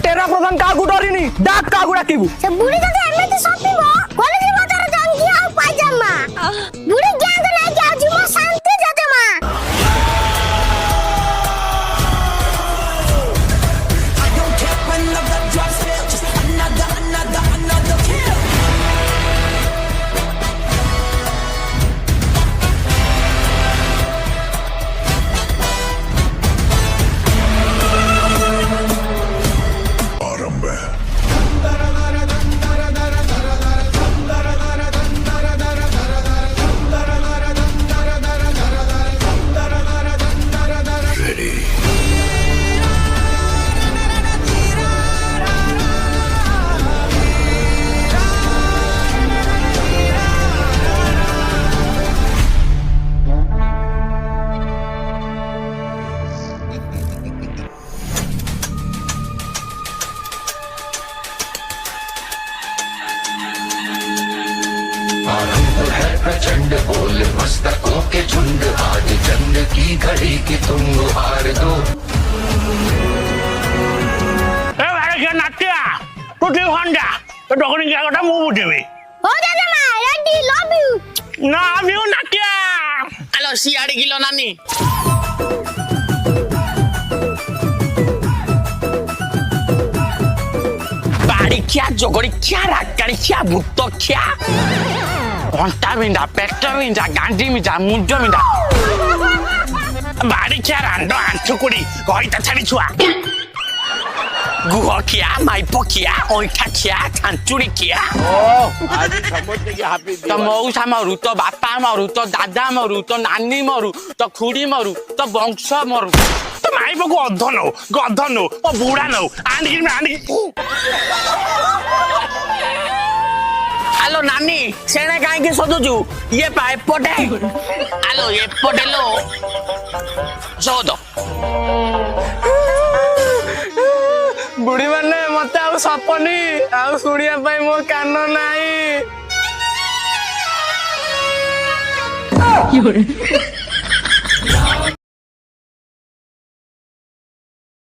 तेरा प्रधान कागु डरिनी डाक कागु डाकिबु से बुढ़ी जदि एमती सपिबो कॉलेज बाजार जांगी आ पाजामा बुढ़ी ज्ञान तो नहीं क्या जुमो शांति जजमा I don't care when the blood drops feel just another kill. आरंभ है प्रचंड बोल मस्तकों के झुंड आज जंग की घड़ी की तुम हार दो ए भाई क्या नाट्या तू ठीक होंडा तो डोगरी क्या करता मुंह बुझेबे हो जजमा रेडी लव यू ना अभियो नाट्या हेलो सियाड़ी किलो नानी बाड़ी क्या जोगड़ी क्या राकाड़ी क्या भूत क्या घंटा बिंदा पेट बिंदा गांधी बिंदा मुंड बिंदा बाड़ी क्या रांडो आंचुकुड़ी गईता छाड़ी छुआ गुह क्या माइपो क्या ओइठा क्या छांचुड़ी क्या आज समझते कि हैप्पी तो मौसा मरु तो बापा मरु तो दादा मरु तो नानी मरु तो खुड़ी मरु तो वंश मरु तो माई बको गध नो ओ बुढ़ा नो आंधी हेलो नानी सेने काहे के सोदुजु ये पा एपटे हेलो एपटे लो सोदो बुढ़ी माने मते आ सपनी आ सुनिया पाई मो कान नाही